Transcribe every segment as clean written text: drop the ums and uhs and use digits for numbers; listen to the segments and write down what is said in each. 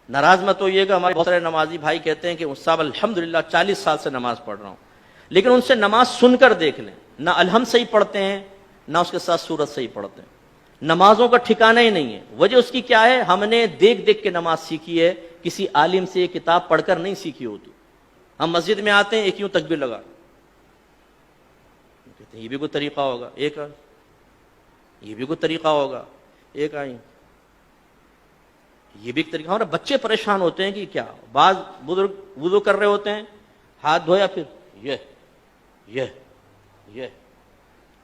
ناراض مت ہوئیے گا، ہمارے بہت سارے نمازی بھائی کہتے ہیں کہ صاحب الحمدللہ 40 سال سے نماز پڑھ رہا ہوں، لیکن ان سے نماز سن کر دیکھ لیں، نہ الحمد صحیح پڑھتے ہیں نہ اس کے ساتھ سورت صحیح پڑھتے ہیں، نمازوں کا ٹھکانہ ہی نہیں ہے۔ وجہ اس کی کیا ہے؟ ہم نے دیکھ دیکھ کے نماز سیکھی ہے، کسی عالم سے کتاب پڑھ کر نہیں سیکھی ہوتی۔ ہم مسجد میں آتے ہیں، ایک یوں تکبیر لگا، کہتے ہیں یہ بھی کوئی طریقہ ہوگا، ایک یہ بھی کوئی طریقہ ہوگا، ایک آئی یہ بھی ایک طریقہ۔ ہمارے بچے پریشان ہوتے ہیں کہ کیا، بعض بزرگ وضو کر رہے ہوتے ہیں، ہاتھ دھویا، پھر یہ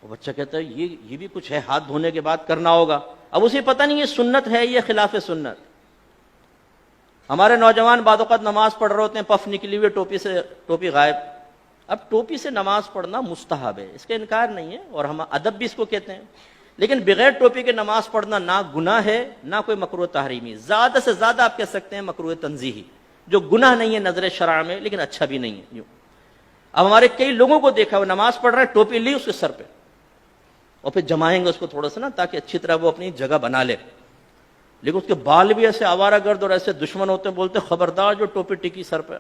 وہ بچہ کہتا ہے یہ بھی کچھ ہے، ہاتھ دھونے کے بعد کرنا ہوگا۔ اب اسے پتہ نہیں یہ سنت ہے یہ خلاف سنت۔ ہمارے نوجوان بعض اوقات نماز پڑھ رہے ہوتے ہیں، پف نکلی ہوئی، ٹوپی غائب۔ اب ٹوپی سے نماز پڑھنا مستحب ہے، اس کا انکار نہیں ہے، اور ہم ادب بھی اس کو کہتے ہیں، لیکن بغیر ٹوپی کے نماز پڑھنا نہ گناہ ہے نہ کوئی مکروہ تحریمی، زیادہ سے زیادہ آپ کہہ سکتے ہیں مکروہ تنزیہی، جو گناہ نہیں ہے نظر شرع میں لیکن اچھا بھی نہیں ہے یوں۔ اب ہمارے کئی لوگوں کو دیکھا وہ نماز پڑھ رہا ہے، ٹوپی لی اس کے سر پہ، اور پھر جمائیں گے اس کو تھوڑا سا نا تاکہ اچھی طرح وہ اپنی جگہ بنا لے، لیکن اس کے بال بھی ایسے آوارہ گرد اور ایسے دشمن ہوتے ہیں، بولتے خبردار جو ٹوپی ٹکی سر پہ،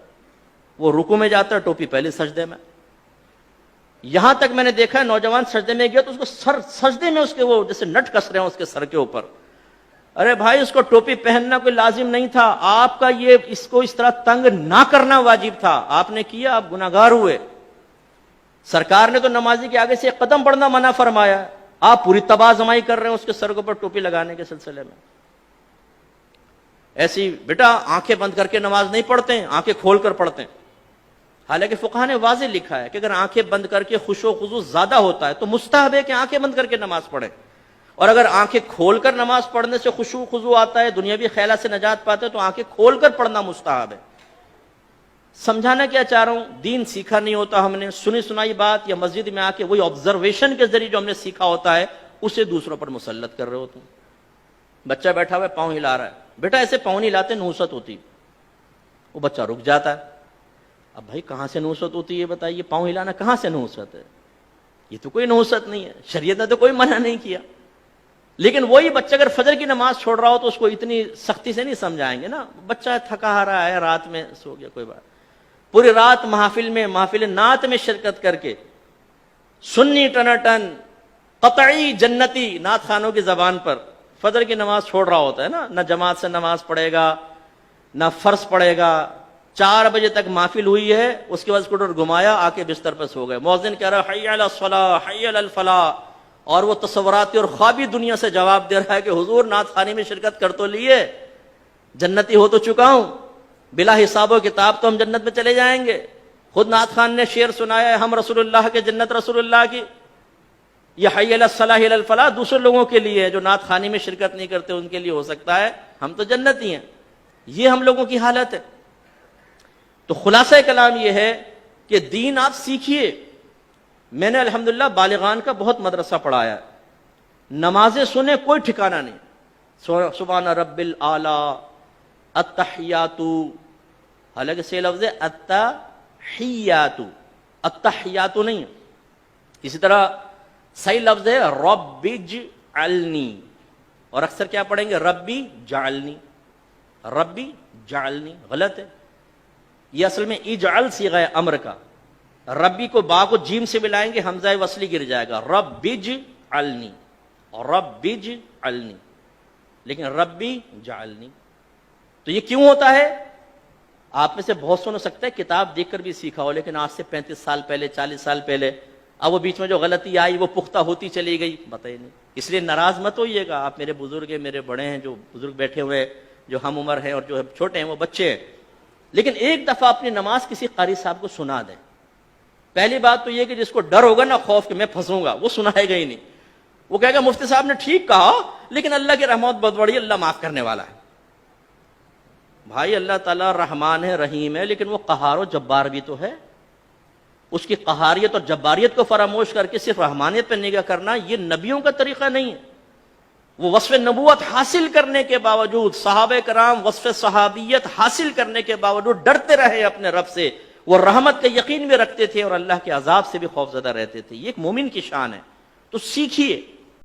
وہ رکوع میں جاتا ہے ٹوپی پہلے سجدے میں۔ یہاں تک میں نے دیکھا ہے نوجوان سجدے میں گیا تو اس کو سجدے میں اس کے وہ جیسے نٹ کس رہے ہیں اس کے سر کے اوپر۔ ارے بھائی اس کو ٹوپی پہننا کوئی لازم نہیں تھا، آپ کا یہ اس کو اس طرح تنگ نہ کرنا واجب تھا، آپ نے کیا، آپ گناہگار ہوئے۔ سرکار نے تو نمازی کے آگے سے ایک قدم بڑھنا منع فرمایا، آپ پوری تباہ زمائی کر رہے ہیں اس کے سر کے اوپر ٹوپی لگانے کے سلسلے میں۔ ایسی بیٹا آنکھیں بند کر کے نماز نہیں پڑھتے ہیں، آنکھیں کھول کر پڑھتے ہیں۔ حالانکہ فقہ نے واضح لکھا ہے کہ اگر آنکھیں بند کر کے خشوع و خضوع زیادہ ہوتا ہے تو مستحب ہے کہ آنکھیں بند کر کے نماز پڑھے، اور اگر آنکھیں کھول کر نماز پڑھنے سے خشوع و خضوع آتا ہے، دنیاوی خیالات سے نجات پاتے ہیں، تو آنکھیں کھول کر پڑھنا مستحب ہے۔ سمجھانا کیا چاہ رہا ہوں، دین سیکھا نہیں ہوتا ہم نے، سنی سنائی بات یا مسجد میں آ کے وہی آبزرویشن کے ذریعے جو ہم نے سیکھا ہوتا ہے اسے دوسروں پر مسلط کر رہے ہوتے ہیں۔ بچہ بیٹھا ہوا ہے، پاؤں ہلا رہا ہے، بیٹا ایسے پاؤں نہیں ہلاتے، نحوست ہوتی، وہ بچہ رک جاتا ہے۔ اب بھائی کہاں سے نحوست ہوتی ہے یہ بتائیے، پاؤں ہلانا کہاں سے نحوست ہے؟ یہ تو کوئی نحوست نہیں ہے، شریعت نے تو کوئی منع نہیں کیا۔ لیکن وہی بچہ اگر فجر کی نماز چھوڑ رہا ہو تو اس کو اتنی سختی سے نہیں سمجھائیں گے نا، بچہ تھکا رہا ہے، رات میں سو گیا، کوئی بات، پوری رات محافل نعت میں شرکت کر کے سنی ٹناٹن قطعی جنتی نعت خانوں کی زبان پر فجر کی نماز چھوڑ رہا ہوتا ہے نا، نہ جماعت سے نماز پڑھے گا نہ فرض پڑھے گا، 4 بجے تک محفل ہوئی ہے، اس کے بعد اسکوٹر گھمایا، آ کے بستر پر سو گئے، مؤذن کہہ رہا ہے حی علی الصلاۃ حی علی الفلاح، اور وہ تصوراتی اور خوابی دنیا سے جواب دے رہا ہے کہ حضور نعت خوانی میں شرکت کر تو لیے، جنتی ہو تو چکا ہوں، بلا حساب و کتاب تو ہم جنت میں چلے جائیں گے۔ خود نعت خان نے شعر سنایا ہے، ہم رسول اللہ کے جنت رسول اللہ کی، یہ حی علی الصلاح حی علی الفلاح دوسرے لوگوں کے لیے ہے، جو نعت خوانی میں شرکت نہیں کرتے ان کے لیے ہو سکتا ہے، ہم تو جنتی ہیں۔ یہ ہم لوگوں کی حالت ہے۔ تو خلاصہ کلام یہ ہے کہ دین آپ سیکھیے۔ میں نے الحمدللہ بالغان کا بہت مدرسہ پڑھایا، نمازیں سنیں کوئی ٹھکانہ نہیں، سبحان رب الاعلی، التحیات، حالانکہ صحیح لفظ ہے التحیات، التحیات نہیں، اسی طرح صحیح لفظ ہے رب اجعلنی، اور اکثر کیا پڑھیں گے ربی جعلنی، ربی جعلنی، غلط ہے، یہ اصل میں اجعل صیغہ امر کا، ربی کو با کو جیم سے ملائیں گے حمزہ وصلی گر جائے گا، رب اجعلنی، رب اجعلنی، لیکن ربی جعلنی۔ تو یہ کیوں ہوتا ہے؟ آپ میں سے بہت سو ہو سکتا ہے کتاب دیکھ کر بھی سیکھا ہو، لیکن آج سے 35 سال پہلے 40 سال پہلے، اب وہ بیچ میں جو غلطی آئی وہ پختہ ہوتی چلی گئی، بتائیے نہیں۔ اس لیے ناراض مت ہوئیے گا، آپ میرے بزرگ ہیں، میرے بڑے ہیں، جو بزرگ بیٹھے ہوئے جو ہم عمر ہیں اور جو چھوٹے ہیں وہ بچے ہیں، لیکن ایک دفعہ اپنی نماز کسی قاری صاحب کو سنا دیں۔ پہلی بات تو یہ کہ جس کو ڈر ہوگا نا، خوف کہ میں پھنسوں گا، وہ سنائے گا ہی نہیں، وہ کہے گا مفتی صاحب نے ٹھیک کہا لیکن اللہ کی رحمت بہت بڑی، اللہ معاف کرنے والا ہے۔ بھائی اللہ تعالیٰ رحمان ہے، رحیم ہے، لیکن وہ قہار و جبار بھی تو ہے۔ اس کی قہاریت اور جباریت کو فراموش کر کے صرف رحمانیت پہ نگاہ کرنا یہ نبیوں کا طریقہ نہیں ہے۔ وہ وصف نبوت حاصل کرنے کے باوجود، صحابہ کرام وصف صحابیت حاصل کرنے کے باوجود ڈرتے رہے اپنے رب سے، وہ رحمت کا یقین بھی رکھتے تھے اور اللہ کے عذاب سے بھی خوفزدہ رہتے تھے۔ یہ ایک مومن کی شان ہے، تو سیکھیے۔